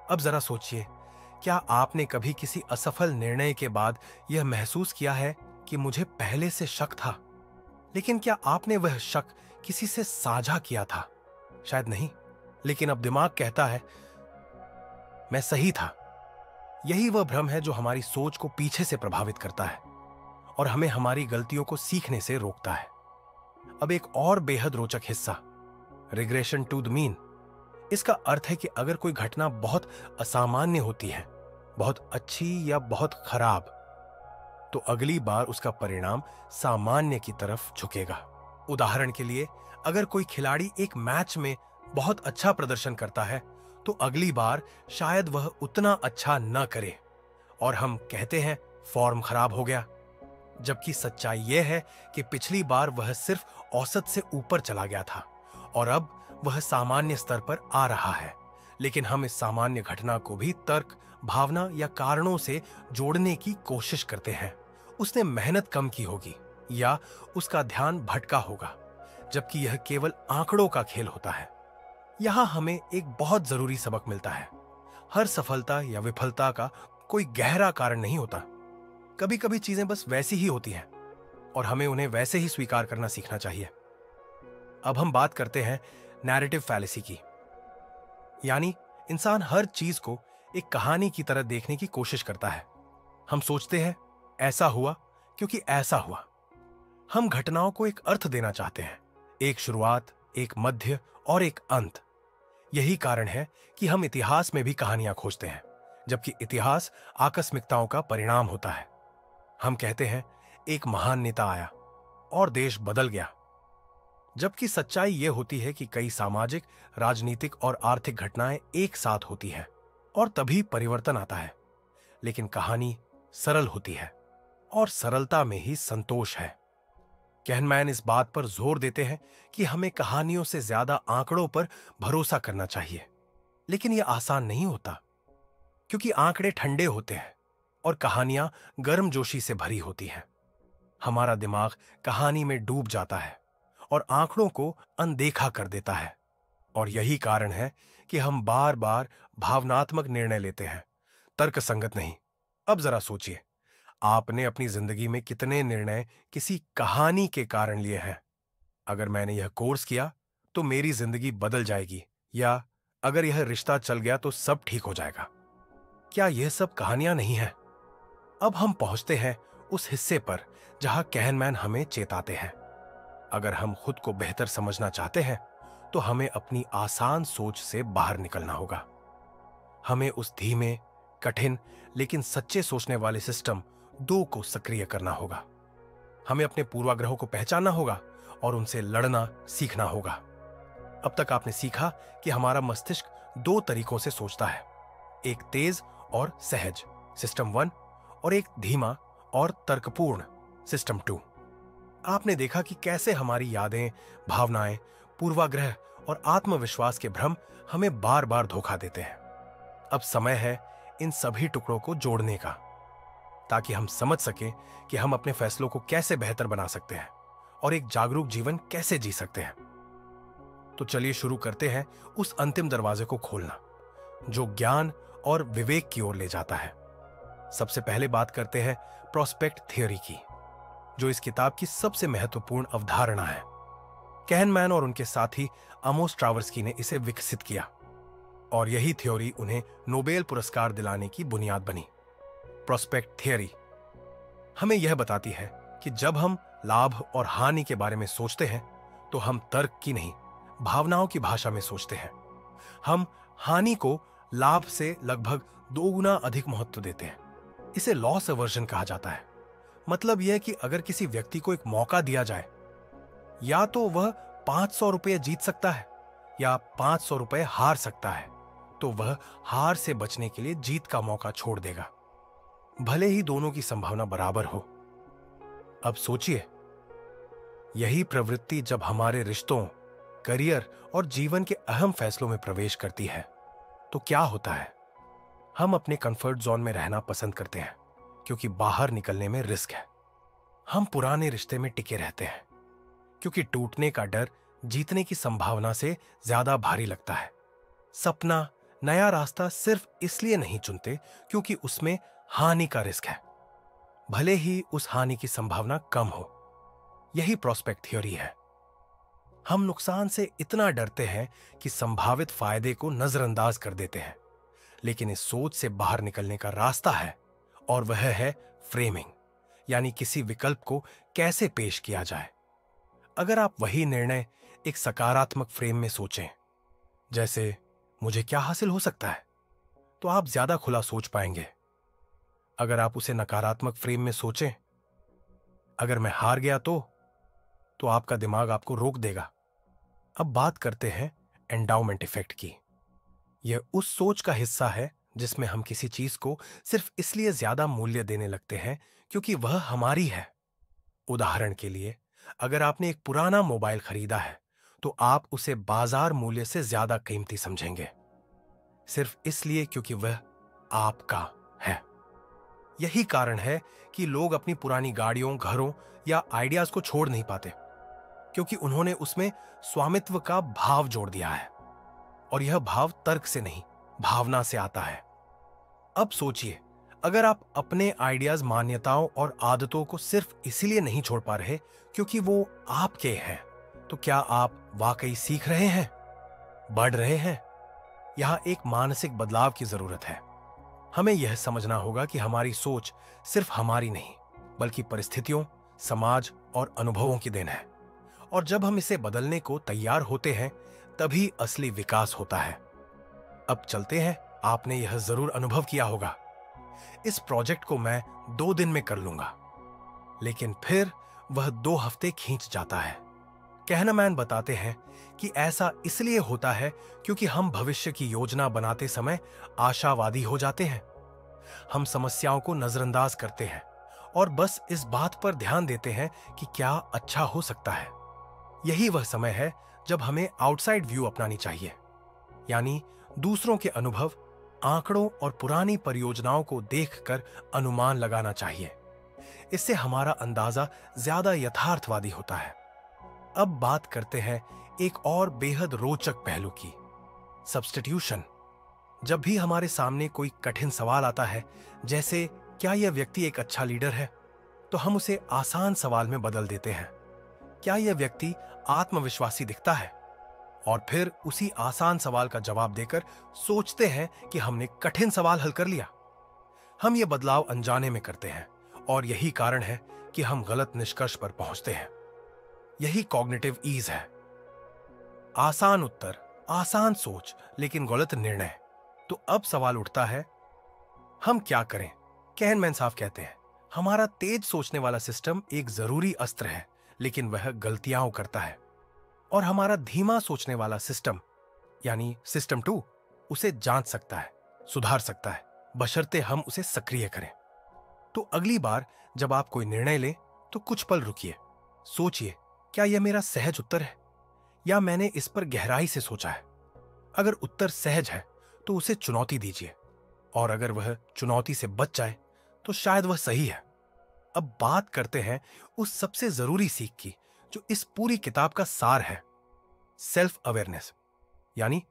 अब जरा सोचिए, क्या आपने कभी किसी असफल निर्णय के बाद यह महसूस किया है कि मुझे पहले से शक था? लेकिन क्या आपने वह शक किसी से साझा किया था? शायद नहीं, लेकिन अब दिमाग कहता है मैं सही था। यही वह भ्रम है जो हमारी सोच को पीछे से प्रभावित करता है और हमें हमारी गलतियों को सीखने से रोकता है। अब एक और बेहद रोचक हिस्सा, रिग्रेशन टू द मीन। इसका अर्थ है कि अगर कोई घटना बहुत असामान्य होती है, बहुत अच्छी या बहुत खराब, तो अगली बार उसका परिणाम सामान्य की तरफ झुकेगा। उदाहरण के लिए, अगर कोई खिलाड़ी एक मैच में बहुत अच्छा प्रदर्शन करता है तो अगली बार शायद वह उतना अच्छा न करे और हम कहते हैं फॉर्म खराब हो गया, जबकि सच्चाई यह है कि पिछली बार वह सिर्फ औसत से ऊपर चला गया था और अब वह सामान्य स्तर पर आ रहा है। लेकिन हम इस सामान्य घटना को भी तर्क, भावना या कारणों से जोड़ने की कोशिश करते हैं। उसने मेहनत कम की होगी या उसका ध्यान भटका होगा, जबकि यह केवल आंकड़ों का खेल होता है। यहां हमें एक बहुत जरूरी सबक मिलता है। हर सफलता या विफलता का कोई गहरा कारण नहीं होता। कभी कभी चीजें बस वैसी ही होती हैं और हमें उन्हें वैसे ही स्वीकार करना सीखना चाहिए। अब हम बात करते हैं नैरेटिव फैलेसी की, यानी इंसान हर चीज को एक कहानी की तरह देखने की कोशिश करता है। हम सोचते हैं ऐसा हुआ क्योंकि ऐसा हुआ। हम घटनाओं को एक अर्थ देना चाहते हैं, एक शुरुआत, एक मध्य और एक अंत। यही कारण है कि हम इतिहास में भी कहानियां खोजते हैं, जबकि इतिहास आकस्मिकताओं का परिणाम होता है। हम कहते हैं एक महान नेता आया और देश बदल गया, जबकि सच्चाई यह होती है कि कई सामाजिक, राजनीतिक और आर्थिक घटनाएं एक साथ होती हैं और तभी परिवर्तन आता है। लेकिन कहानी सरल होती है और सरलता में ही संतोष है। कहनमैन इस बात पर जोर देते हैं कि हमें कहानियों से ज्यादा आंकड़ों पर भरोसा करना चाहिए। लेकिन यह आसान नहीं होता, क्योंकि आंकड़े ठंडे होते हैं और कहानियां गर्मजोशी से भरी होती हैं। हमारा दिमाग कहानी में डूब जाता है और आंकड़ों को अनदेखा कर देता है, और यही कारण है कि हम बार बार भावनात्मक निर्णय लेते हैं, तर्कसंगत नहीं। अब जरा सोचिए, आपने अपनी जिंदगी में कितने निर्णय किसी कहानी के कारण लिए हैं? अगर मैंने यह कोर्स किया तो मेरी जिंदगी बदल जाएगी, या अगर यह रिश्ता चल गया तो सब ठीक हो जाएगा। क्या यह सब कहानियां नहीं हैं? अब हम पहुंचते हैं उस हिस्से पर जहां कहनमैन हमें चेताते हैं। अगर हम खुद को बेहतर समझना चाहते हैं तो हमें अपनी आसान सोच से बाहर निकलना होगा। हमें उस धीमे, कठिन लेकिन सच्चे सोचने वाले सिस्टम 2 को सक्रिय करना होगा। हमें अपने पूर्वाग्रहों को पहचानना होगा और उनसे लड़ना सीखना होगा। अब तक आपने सीखा कि हमारा मस्तिष्क 2 तरीकों से सोचता है, एक तेज और सहज सिस्टम 1 और एक धीमा और तर्कपूर्ण सिस्टम 2। आपने देखा कि कैसे हमारी यादें, भावनाएं, पूर्वाग्रह और आत्मविश्वास के भ्रम हमें बार बार धोखा देते हैं। अब समय है इन सभी टुकड़ों को जोड़ने का, ताकि हम समझ सकें कि हम अपने फैसलों को कैसे बेहतर बना सकते हैं और एक जागरूक जीवन कैसे जी सकते हैं। तो चलिए शुरू करते हैं उस अंतिम दरवाजे को खोलना जो ज्ञान और विवेक की ओर ले जाता है। सबसे पहले बात करते हैं प्रोस्पेक्ट थ्योरी की, जो इस किताब की सबसे महत्वपूर्ण अवधारणा है। कहनमैन और उनके साथी अमोस ट्रावर्स्की ने इसे विकसित किया और यही थ्योरी उन्हें नोबेल पुरस्कार दिलाने की बुनियाद बनी। प्रोस्पेक्ट थ्योरी हमें यह बताती है कि जब हम लाभ और हानि के बारे में सोचते हैं तो हम तर्क की नहीं, भावनाओं की भाषा में सोचते हैं। हम हानि को लाभ से लगभग 2 गुना अधिक महत्व देते हैं। इसे लॉस अवर्जन कहा जाता है। मतलब यह कि अगर किसी व्यक्ति को एक मौका दिया जाए, या तो वह 500 रुपये जीत सकता है या 500 रुपये हार सकता है, तो वह हार से बचने के लिए जीत का मौका छोड़ देगा, भले ही दोनों की संभावना बराबर हो। अब सोचिए, यही प्रवृत्ति जब हमारे रिश्तों, करियर और जीवन के अहम फैसलों में प्रवेश करती है तो क्या होता है? हम अपने कंफर्ट जोन में रहना पसंद करते हैं क्योंकि बाहर निकलने में रिस्क है। हम पुराने रिश्ते में टिके रहते हैं क्योंकि टूटने का डर जीतने की संभावना से ज्यादा भारी लगता है। सपना, नया रास्ता सिर्फ इसलिए नहीं चुनते क्योंकि उसमें हानि का रिस्क है, भले ही उस हानि की संभावना कम हो। यही प्रोस्पेक्ट थ्योरी है। हम नुकसान से इतना डरते हैं कि संभावित फायदे को नजरअंदाज कर देते हैं, लेकिन इस सोच से बाहर निकलने का रास्ता है और वह है फ्रेमिंग, यानी किसी विकल्प को कैसे पेश किया जाए। अगर आप वही निर्णय एक सकारात्मक फ्रेम में सोचें, जैसे मुझे क्या हासिल हो सकता है, तो आप ज्यादा खुला सोच पाएंगे। अगर आप उसे नकारात्मक फ्रेम में सोचें, अगर मैं हार गया तो आपका दिमाग आपको रोक देगा। अब बात करते हैं एंडाउमेंट इफेक्ट की। यह उस सोच का हिस्सा है जिसमें हम किसी चीज को सिर्फ इसलिए ज्यादा मूल्य देने लगते हैं क्योंकि वह हमारी है। उदाहरण के लिए, अगर आपने एक पुराना मोबाइल खरीदा है तो आप उसे बाजार मूल्य से ज्यादा कीमती समझेंगे, सिर्फ इसलिए क्योंकि वह आपका है। यही कारण है कि लोग अपनी पुरानी गाड़ियों, घरों या आइडियाज को छोड़ नहीं पाते, क्योंकि उन्होंने उसमें स्वामित्व का भाव जोड़ दिया है। और यह भाव तर्क से नहीं, भावना से आता है। अब सोचिए, अगर आप अपने आइडियाज, मान्यताओं और आदतों को सिर्फ इसीलिए नहीं छोड़ पा रहे क्योंकि वो आपके हैं, तो क्या आप वाकई सीख रहे हैं, बढ़ रहे हैं? यहां एक मानसिक बदलाव की जरूरत है। हमें यह समझना होगा कि हमारी सोच सिर्फ हमारी नहीं, बल्कि परिस्थितियों, समाज और अनुभवों की देन है। और जब हम इसे बदलने को तैयार होते हैं, तभी असली विकास होता है। अब चलते हैं, आपने यह जरूर अनुभव किया होगा, इस प्रोजेक्ट को मैं 2 दिन में कर लूंगा, लेकिन फिर वह 2 हफ्ते खींच जाता है। कहनमैन बताते हैं कि ऐसा इसलिए होता है क्योंकि हम भविष्य की योजना बनाते समय आशावादी हो जाते हैं। हम समस्याओं को नजरअंदाज करते हैं और बस इस बात पर ध्यान देते हैं कि क्या अच्छा हो सकता है। यही वह समय है जब हमें आउटसाइड व्यू अपनानी चाहिए, यानी दूसरों के अनुभव, आंकड़ों और पुरानी परियोजनाओं को देखकर अनुमान लगाना चाहिए। इससे हमारा अंदाजा ज्यादा यथार्थवादी होता है। अब बात करते हैं एक और बेहद रोचक पहलू की, सब्स्टिट्यूशन। जब भी हमारे सामने कोई कठिन सवाल आता है, जैसे क्या यह व्यक्ति एक अच्छा लीडर है, तो हम उसे आसान सवाल में बदल देते हैं, क्या यह व्यक्ति आत्मविश्वासी दिखता है? और फिर उसी आसान सवाल का जवाब देकर सोचते हैं कि हमने कठिन सवाल हल कर लिया। हम यह बदलाव अनजाने में करते हैं और यही कारण है कि हम गलत निष्कर्ष पर पहुंचते हैं। यही कॉग्निटिव ईज है। आसान उत्तर, आसान सोच, लेकिन गलत निर्णय। तो अब सवाल उठता है, हम क्या करें? कहनमैन साहब कहते हैं, हमारा तेज सोचने वाला सिस्टम एक जरूरी अस्त्र है, लेकिन वह गलतियां करता है। और हमारा धीमा सोचने वाला सिस्टम, यानी सिस्टम 2, उसे जांच सकता है, सुधार सकता है, बशर्ते हम उसे सक्रिय करें। तो अगली बार जब आप कोई निर्णय लें तो कुछ पल रुकिए, सोचिए, क्या यह मेरा सहज उत्तर है या मैंने इस पर गहराई से सोचा है? अगर उत्तर सहज है तो उसे चुनौती दीजिए, और अगर वह चुनौती से बच जाए तो शायद वह सही है। अब बात करते हैं उस सबसे जरूरी सीख की जो इस पूरी किताब का सार है। सेल्फ अवेयरनेस यानी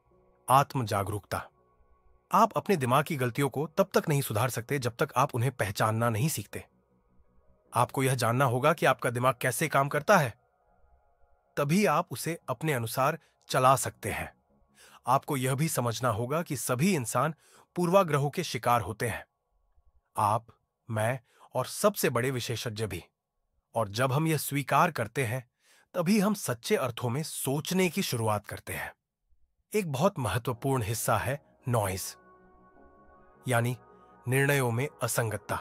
आत्म जागरूकता। आप अपने दिमाग की गलतियों को तब तक नहीं सुधार सकते जब तक आप उन्हें पहचानना नहीं सीखते। आपको यह जानना होगा कि आपका दिमाग कैसे काम करता है, तभी आप उसे अपने अनुसार चला सकते हैं। आपको यह भी समझना होगा कि सभी इंसान पूर्वाग्रहों के शिकार होते हैं, आप, मैं और सबसे बड़े विशेषज्ञ भी। और जब हम यह स्वीकार करते हैं, तभी हम सच्चे अर्थों में सोचने की शुरुआत करते हैं। एक बहुत महत्वपूर्ण हिस्सा है नॉइज, यानी निर्णयों में असंगतता।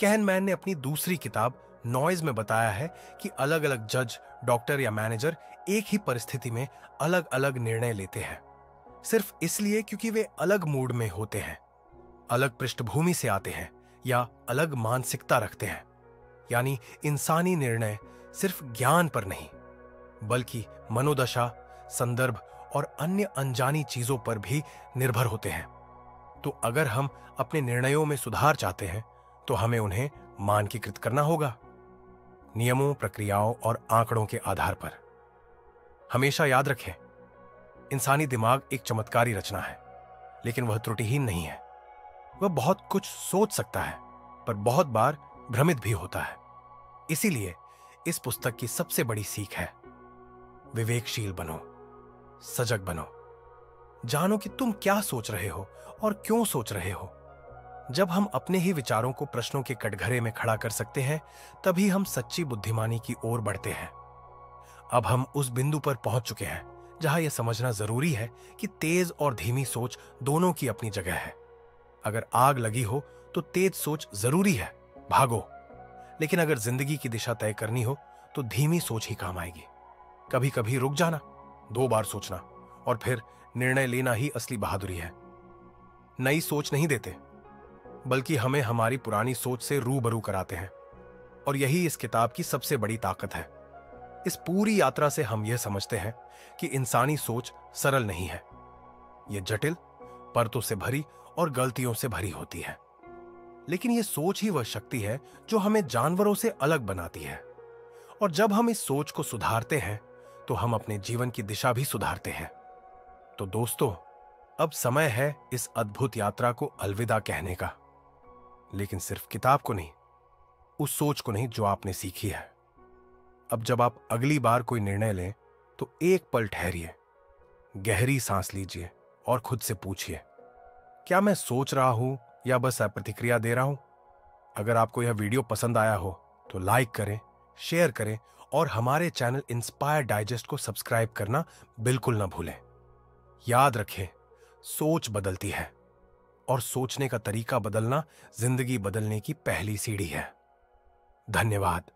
कहनमैन ने अपनी दूसरी किताब नॉइज में बताया है कि अलग अलग जज, डॉक्टर या मैनेजर एक ही परिस्थिति में अलग अलग निर्णय लेते हैं, सिर्फ इसलिए क्योंकि वे अलग मूड में होते हैं, अलग पृष्ठभूमि से आते हैं या अलग मानसिकता रखते हैं। यानी इंसानी निर्णय सिर्फ ज्ञान पर नहीं, बल्कि मनोदशा, संदर्भ और अन्य अनजानी चीजों पर भी निर्भर होते हैं। तो अगर हम अपने निर्णयों में सुधार चाहते हैं, तो हमें उन्हें मानकीकृत करना होगा, नियमों, प्रक्रियाओं और आंकड़ों के आधार पर। हमेशा याद रखें, इंसानी दिमाग एक चमत्कारी रचना है, लेकिन वह त्रुटिहीन नहीं है। वह बहुत कुछ सोच सकता है, पर बहुत बार भ्रमित भी होता है। इसीलिए इस पुस्तक की सबसे बड़ी सीख है, विवेकशील बनो, सजग बनो। जानो कि तुम क्या सोच रहे हो और क्यों सोच रहे हो। जब हम अपने ही विचारों को प्रश्नों के कटघरे में खड़ा कर सकते हैं, तभी हम सच्ची बुद्धिमानी की ओर बढ़ते हैं। अब हम उस बिंदु पर पहुंच चुके हैं जहां यह समझना जरूरी है कि तेज और धीमी सोच दोनों की अपनी जगह है। अगर आग लगी हो तो तेज सोच जरूरी है, भागो। लेकिन अगर जिंदगी की दिशा तय करनी हो तो धीमी सोच ही काम आएगी। कभी कभी रुक जाना, 2 बार सोचना और फिर निर्णय लेना ही असली बहादुरी है। नई सोच नहीं देते, बल्कि हमें हमारी पुरानी सोच से रूबरू कराते हैं। और यही इस किताब की सबसे बड़ी ताकत है। इस पूरी यात्रा से हम यह समझते हैं कि इंसानी सोच सरल नहीं है। यह जटिल, परतों से भरी और गलतियों से भरी होती है। लेकिन यह सोच ही वह शक्ति है जो हमें जानवरों से अलग बनाती है। और जब हम इस सोच को सुधारते हैं, तो हम अपने जीवन की दिशा भी सुधारते हैं। तो दोस्तों, अब समय है इस अद्भुत यात्रा को अलविदा कहने का। लेकिन सिर्फ किताब को नहीं, उस सोच को नहीं जो आपने सीखी है। अब जब आप अगली बार कोई निर्णय लें, तो एक पल ठहरिए, गहरी सांस लीजिए और खुद से पूछिए, क्या मैं सोच रहा हूं या बस प्रतिक्रिया दे रहा हूं? अगर आपको यह वीडियो पसंद आया हो तो लाइक करें, शेयर करें और हमारे चैनल इंस्पायर डाइजेस्ट को सब्सक्राइब करना बिल्कुल ना भूलें। याद रखें, सोच बदलती है और सोचने का तरीका बदलना जिंदगी बदलने की पहली सीढ़ी है। धन्यवाद।